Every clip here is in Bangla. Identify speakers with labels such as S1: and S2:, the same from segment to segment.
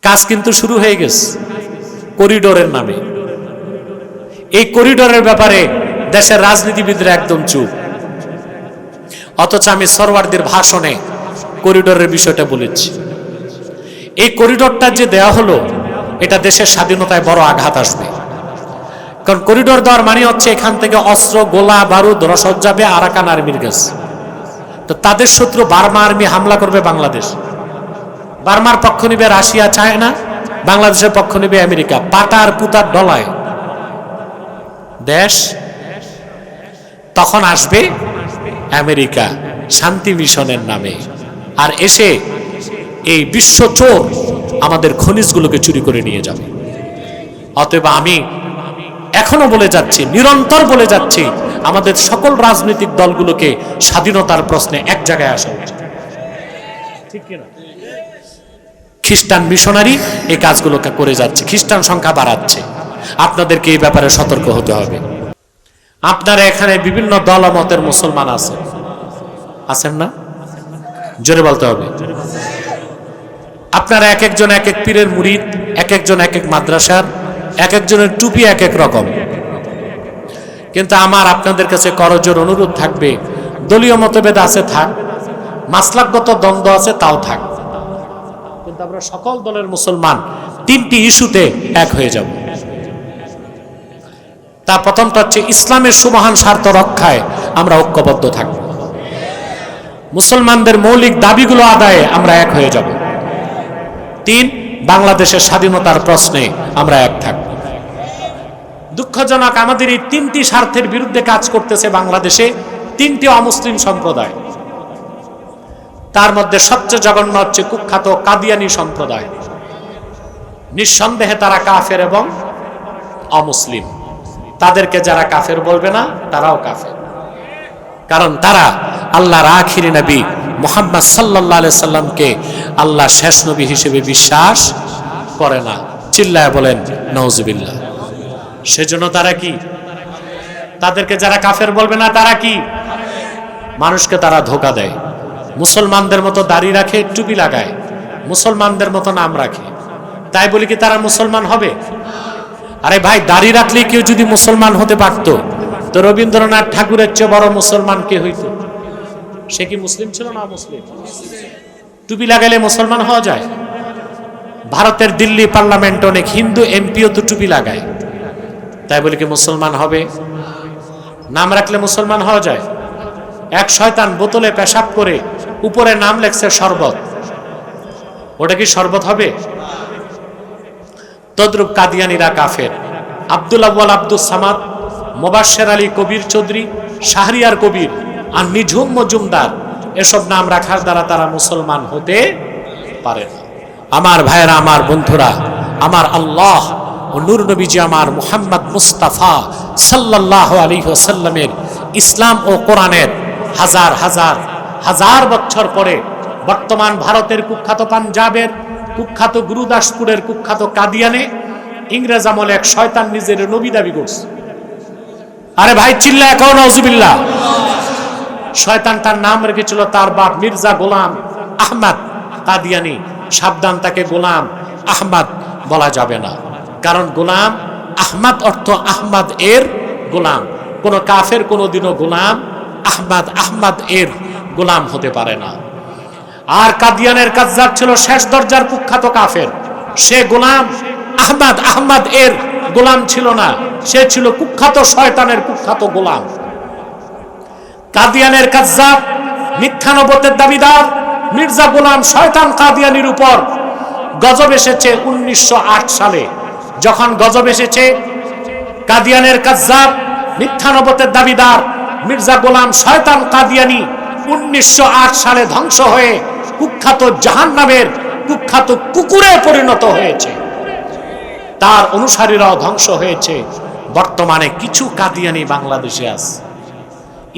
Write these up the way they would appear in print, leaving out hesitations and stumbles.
S1: কাজ কিন্তু শুরু হয়ে গেছে করিডোরের নামে। এই করিডোরের ব্যাপারে দেশের রাজনীতিবিদরা একদম চুপ, অথচ আমি সরওয়ারদের ভাষণে করিডোরের বিষয়টা বলেছি। এই করিডোরটা যে দেওয়া হলো, এটা দেশের স্বাধীনতায় বড় আঘাত আসবে। কারণ করিডোর দেওয়ার মানে হচ্ছে এখান থেকে অস্ত্র, গোলা বারুদ, রসদ যাবে আরাকান আর্মির কাছে। তো তাদের শত্রু বার্মা আর্মি হামলা করবে বাংলাদেশ, বার্মার পক্ষ নিবে রাশিয়া, চায়না, বাংলাদেশের পক্ষ নিবে আমেরিকা। পাটার পুতার ডলায় দেশ। তখন আসবে আমেরিকা শান্তি মিশনের নামে, আর এসে এই বিশ্ব চোর আমাদের খনিজগুলোকে চুরি করে নিয়ে যাবে। অতএব আমি এখনো বলে যাচ্ছি, নিরন্তর বলে যাচ্ছি, আমাদের সকল রাজনৈতিক দলগুলোকে স্বাধীনতার প্রশ্নে এক জায়গায় আসা উচিত। ঠিক কিনা? খ্রিস্টান মিশনারি এই কাজগুলোকে করে যাচ্ছে, খ্রিস্টান সংখ্যা বাড়াচ্ছে। আপনাদেরকে এই ব্যাপারে সতর্ক হতে হবে। আপনারা এখানে বিভিন্ন দলমতের মুসলমান আছেন না? জোরে বলতে হবে। আপনারা এক একজন এক এক পীরের মুরিদ, এক একজন এক এক মাদ্রাসার, এক একজনের টুপি এক এক রকম। কিন্তু আমার আপনাদের কাছে করজোর অনুরোধ থাকবে, দলীয় মতভেদ আছে থাক, মাসলাকগত দ্বন্দ্ব আছে তাও থাক, কিন্তু আমরা সকল দলের মুসলমান তিনটি ইস্যুতে এক হয়ে যাব। তা প্রথমটা হচ্ছে ইসলামের সুমহান স্বার্থ রক্ষায় আমরা ঐক্যবদ্ধ থাকব, মুসলমানদের মৌলিক দাবিগুলো আদায়ে আমরা এক হয়ে যাব। 3, বাংলাদেশের স্বাধীনতার প্রশ্নে আমরা এক থাকব। দুঃখজনক, আমাদের এই তিনটি স্বার্থের বিরুদ্ধে কাজ করতেছে বাংলাদেশে তিনটি অমুসলিম সম্প্রদায়। তার মধ্যে সবচেয়ে জঘন্য হচ্ছে কুখ্যাত কাদিয়ানি সম্প্রদায়। নিঃসন্দেহে তারা কাফের এবং অমুসলিম। তাদেরকে যারা কাফের বলবে না, তারাও কাফের। কারণ তারা আল্লাহর আখিরি নবী মুহাম্মদ সাল্লাল্লাহু আলাইহি সাল্লামকে আল্লাহ শেষ নবী হিসেবে বিশ্বাস করে না। চিল্লায় বলেন নাউজুবিল্লাহ। সেজন্য তারা কি? তাদেরকে যারা কাফের বলবে না, তারা কি? মানুষকে তারা ধোঁকা দেয়। মুসলমানদের মতো দাড়ি রাখে, টুপি লাগায়, মুসলমানদের মতো নাম রাখে, তাই বলি কি তারা মুসলমান হবে? আরে ভাই, দাড়ি রাখলে কেউ যদি মুসলমান হতে পারত, তো রবীন্দ্রনাথ ঠাকুরের চেয়ে বড় মুসলমান কে হইত? সে কি মুসলিম ছিল না মুসলিম? টুপি লাগাইলে মুসলমান হওয়া যায়? ভারতের দিল্লি পার্লামেন্ট অনেক হিন্দু এমপিও তো টুপি লাগায়, তাই বলি কি মুসলমান হবে? নাম রাখলে মুসলমান হওয়া যায়? এক শয়তান বোতলে পেশাব করে উপরে নাম লেখছে শরবত, ওটা কি শরবত হবে? তদ্রুপ কাদিয়ানিরা কাফের। আব্দুল আউয়াল আব্দুল সামাদ, মোবাশ্বের আলী কবির চৌধুরী, শাহরিয়ার কবির আর নিঝুম মজুমদার, এসব নাম রাখার দ্বারা তারা মুসলমান হতে পারে না। আমার ভাইয়েরা, আমার বন্ধুরা, আমার আল্লাহ ও নূর নবীজি আমার মুহাম্মদ মুস্তাফা সাল্লাল্লাহু আলাইহি ওয়াসাল্লামের ইসলাম ও কোরআনের হাজার হাজার হাজার বছর পরে বর্তমান ভারতের কুখ্যাত পাঞ্জাবের কুখ্যাত গুরুদাসপুরের কুখ্যাত কাদিয়ানে ইংরেজ আমলে এক শয়তান নিজের নবী দাবি করছে। আরে ভাই, চিল্লায় কও নাউজুবিল্লাহ। শয়তান তার নাম রেখেছিল তার বাপ মির্জা গোলাম আহমদ কাদিয়ানি। সাবধান, তাকে গোলাম আহমদ বলা যাবে না, কারণ গোলাম আহমদ অর্থ আহমদ এর গোলাম। কোন কাফের কোনদিনও গোলাম আহমদ এর গোলাম হতে পারে না। আর কাদিয়ানের কাজ্জাব ছিল শেষ দরজার কুখ্যাত কাফের। সে গোলাম আহমদ এর গোলাম ছিল না, সে ছিল কুখ্যাত শয়তানের কুখ্যাত গোলাম। কাদিয়ানের কাজ্জাব, মিথ্যানবতের দাবিদার মির্জা গোলাম শয়তান কাদিয়ানির উপর গজব এসেছে 1908 সালে। যখন গজব এসেছে, কাদিয়ানের কাজ্জাব, মিথ্যানবতের দাবিদার মির্জা গোলাম শয়তান কাদিয়ানি 1908 সালে ধ্বংস হয়ে কুখ্যাত জাহান্নামের কুখ্যাত কুকুরে পরিণত হয়েছে। তার অনুসারীরাও ধ্বংস হয়েছে। বর্তমানে কিছু কাদিয়ানি বাংলাদেশে আছে।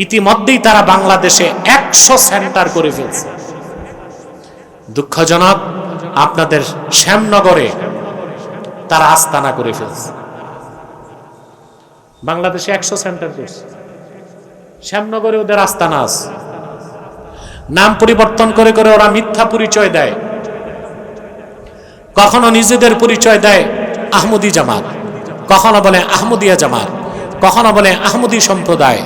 S1: ইতিমধ্যেই তারা বাংলাদেশে 100 সেন্টার করে ফেলছে। দুঃখজনক, আপনাদের শ্যামনগরে তারা আস্তানা করে ফেলছে। বাংলাদেশে 100 সেন্টার করছে, শ্যামনগরে ওদের আস্তানা আছে। নাম পরিবর্তন করে করে ওরা মিথ্যা পরিচয় দেয়। কখনো নিজেদের পরিচয় দেয় আহমদী জামাত, কখনো বলে আহমদিয়া জামাত, কখনো বলে আহমদী সম্প্রদায়,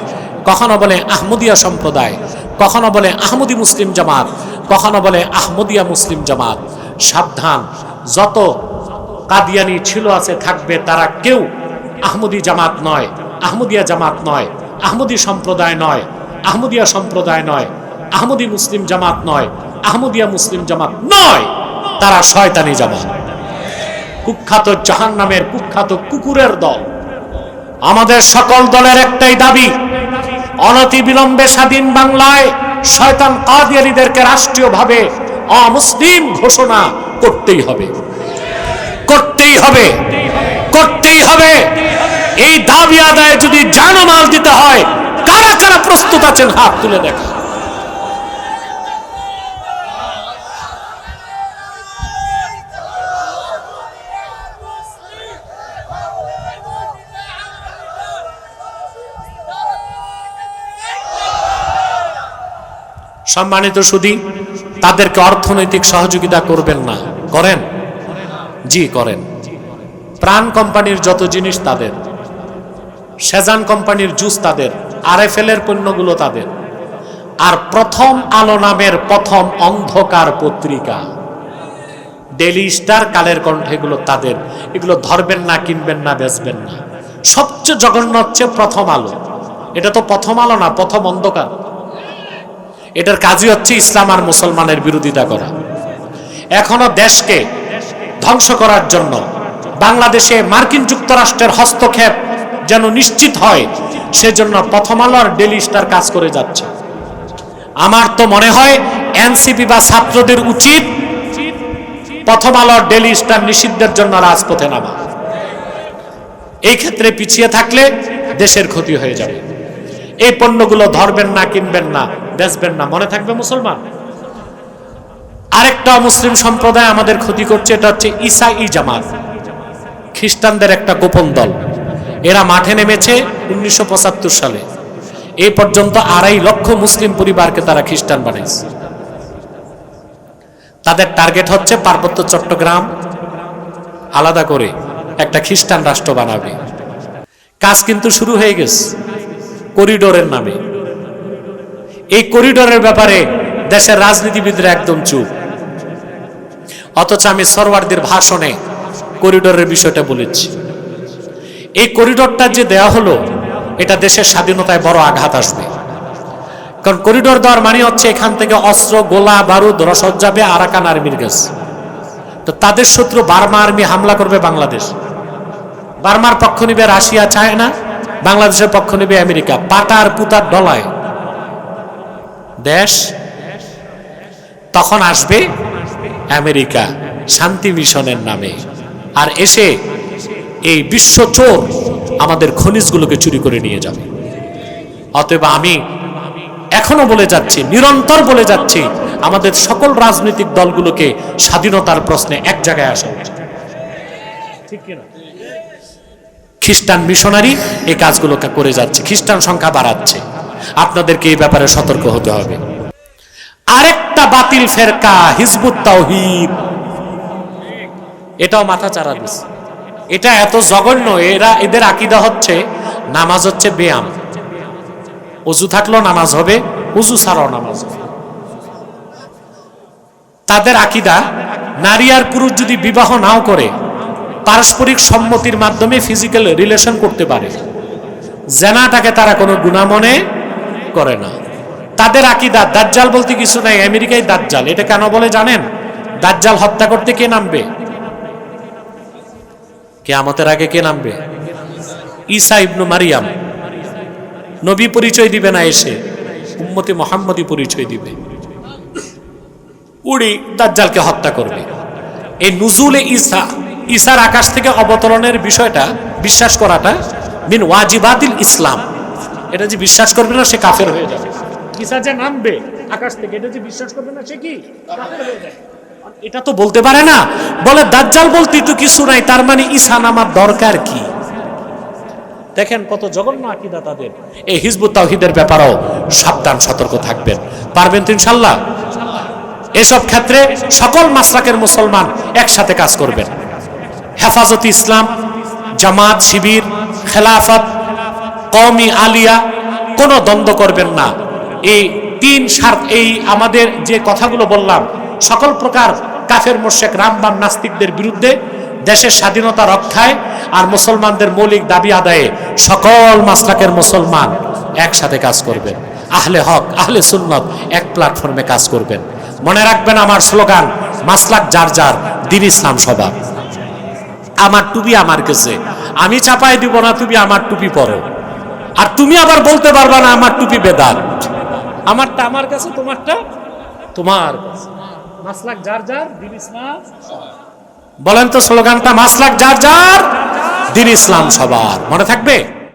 S1: কখনো বলে আহমদিয়া সম্প্রদায়, কখনো বলে আহমদী মুসলিম জামাত, কখনো বলে আহমদিয়া মুসলিম জামাত। সাবধান, যত কাদিয়ানি ছিল আছে থাকবে, তারা কেউ আহমদী জামাত নয়, আহমদিয়া জামাত নয়, আহমদী সম্প্রদায় নয়, আহমদিয়া সম্প্রদায় নয়, আহমদী মুসলিম জামাত নয়, আহমদিয়া মুসলিম জামাত নয়, তারা শয়তানি জামাত, কুখ্যাত জাহান্নামের কুখ্যাত কুকুরের দল। আমাদের সকল দলের একটাই দাবি, অনতি বিলম্বে স্বাধীন বাংলায় শয়তান কাদিয়ানীদেরকে রাষ্ট্রীয়ভাবে অমুসলিম ঘোষণা করতেই হবে, করতেই হবে, করতেই হবে। এই দাবি আদায়ে যদি জানমাল দিতে হয়, কারা কারা প্রস্তুত আছেন হাত তুলে দেখা। সম্মানিত সুধী, তাদেরকে অর্থনৈতিক সহযোগিতা করবেন না, করেন? জি করেন। প্রাণ কোম্পানির যত জিনিস তাদের, সেজান কোম্পানির জুস তাদের, RFL এর পণ্যগুলো তাদের, আর প্রথম আলো নামের প্রথম অন্ধকার পত্রিকা, ডেইলি স্টার, কালের কণ্ঠ, এগুলো তাদের। এগুলো ধরবেন না, কিনবেন না, বেচবেন না। সবচেয়ে জঘন্য হচ্ছে প্রথম আলো। এটা তো প্রথম আলো না, প্রথম অন্ধকার। এটার কাজই হচ্ছে ইসলাম আর মুসলমানের বিরোধিতা করা। এখনো দেশকে ধ্বংস করার জন্য বাংলাদেশে মার্কিন যুক্তরাষ্ট্রের হস্তক্ষেপ যেন নিশ্চিত হয়, সেজন্য প্রথম আলো আর ডেইলি স্টার কাজ করে যাচ্ছে। আমার তো মনে হয় এনসিপি বা ছাত্রদের উচিত প্রথম আলো আর ডেইলি স্টার নিষিদ্ধের জন্য রাজপথে নামা। এই ক্ষেত্রে পিছিয়ে থাকলে দেশের ক্ষতি হয়ে যাবে। এই পণ্যগুলো ধরবেন না, কিনবেন না, বেচবেন না। মনে থাকবে মুসলমান। আরেকটা মুসলিম সম্প্রদায় আমাদের ক্ষতি করছে, এটা হচ্ছে ঈসাই জামাত, খ্রিস্টানদের একটা গোপন দল। এরা মাঠে নেমেছে 1975 সালে। এই পর্যন্ত 2.5 লক্ষ মুসলিম পরিবারকে তারা খ্রিস্টান বানিয়েছে। তাদের টার্গেট হচ্ছে পার্বত্য চট্টগ্রাম আলাদা করে একটা খ্রিস্টান রাষ্ট্র বানাবে। কাজ কিন্তু শুরু হয়ে গেছে করিডোরের নামে। এই করিডোরের ব্যাপারে দেশের রাজনীতিবিদরা একদম চুপ, অথচ আমি সরওয়ারদের ভাষণে করিডোরের বিষয়টা বলেছি। এই করিডোরটা যে দেওয়া হলো, এটা দেশের স্বাধীনতায় বড় আঘাত আসবে। কারণ করিডোর দেওয়ার মানে হচ্ছে এখান থেকে অস্ত্র, গোলা বারুদ, রসদ যাবে আরাকান আর্মির কাছে। তো তাদের শত্রু বার্মা আর্মি হামলা করবে বাংলাদেশ, বার্মার পক্ষ নিবে রাশিয়া, চায়না, বাংলাদেশের পক্ষ নিবে আমেরিকা। পাটার পুতার ডলায় দেশ। তখন আসবে আমেরিকা শান্তি মিশনের নামে, আর এসে এই বিশ্ব চোর আমাদের খনিজগুলোকে চুরি করে নিয়ে যাবে। অতএব আমি এখনো বলে যাচ্ছি, নিরন্তর বলে যাচ্ছি, আমাদের সকল রাজনৈতিক দলগুলোকে স্বাধীনতার প্রশ্নে এক জায়গায় আসা উচিত। ঠিক কিনা? খ্রিস্টান মিশনারি এই কাজগুলোকে করে যাচ্ছে, খ্রিস্টান সংখ্যা বাড়াচ্ছে। আপনাদেরকে এই ব্যাপারে সতর্ক হতে হবে। আরেকটা বাতিল ফেরকা হিজবুত তাওহীদ, এটাও মাথা চারা দিচ্ছে। এটা এত জঘন্য, এদের আকীদা হচ্ছে নামাজ হচ্ছে ব্যায়াম। ওযু থাকলেও নামাজ হবে, ওযু ছাড়াও নামাজ হবে। তাদের আকীদা, নারী আর পুরুষ যদি বিবাহ নাও করে, পারস্পরিক সম্মতির মাধ্যমে ফিজিক্যাল রিলেশন করতে পারে, জেনাটাকে তারা কোনো গুনাহ মনে করে না। তাদের আকীদা দাজ্জাল বলতে কিছু নাই, আমেরিকায় দাজ্জাল। এটা কেন বলে জানেন? দাজ্জাল হত্যা করতে কে নামবে? কিয়ামতের আগে কে নামবে? ঈসা ইবনে মারিয়াম। নবী পরিচয় দিবে না, এসে উম্মতে মুহাম্মদী পরিচয় দিবে। উড়ি দাজ্জালকে হত্যা করবে। এই নুজুলে ঈসা, ঈসার আকাশ থেকে অবতরণের বিষয়টা বিশ্বাস করাটা মিন ওয়াজিবাতিল ইসলাম। এটা যে বিশ্বাস করবে না, সে কাফের হয়ে যাবে। ঈসা যে নামবে আকাশ থেকে, এটা যে বিশ্বাস করবে না, সে কি কাফের হয়ে যাবে। এটা তো বলতে পারে না। বলে দাজ্জাল বলতে তো কিছু নাই, তার মানে ঈসা নামার দরকার কি? দেখেন কত জঘন্য আকীদা তাদের। এই হিজবুত তাওহীদের ব্যাপারেও সাবধান, সতর্ক থাকবেন। পারবেন তো ইনশাআল্লাহ? এসব ক্ষেত্রে সকল মাসলাকের মুসলমান একসাথে কাজ করবেন। হেফাজতে ইসলাম, জামাত, শিবির, খেলাফত, কওমি আলিয়া, কোনো দ্বন্দ্ব করবেন না। এই তিন স্বার্থ, এই আমাদের যে কথাগুলো বললাম, সকল প্রকার কাফের মুশরিক রামবাম নাস্তিকদের বিরুদ্ধে দেশের স্বাধীনতা রক্ষায় আর মুসলমানদের মৌলিক দাবি আদায়ে সকল মাসলাকের মুসলমান একসাথে কাজ করবেন। আহলে হক, আহলে সুন্নত এক প্ল্যাটফর্মে কাজ করবেন। মনে রাখবেন আমার স্লোগান, মাসলাক যার যার, দ্বীন ইসলাম সবার। আমার টুপি আমার কাছে, আমি চাপাই দিব না তুমি আমার টুপি পরো, আর তুমি আবার বলতে পারবা না আমার টুপি বেদাত। আমারটা আমার কাছে, তোমারটা তোমার কাছে। মাসলাক যার যার, দ্বীন ইসলাম। বলেন তো স্লোগানটা, মাসলাক যার যার, দ্বীন ইসলাম সবার। মনে থাকবে?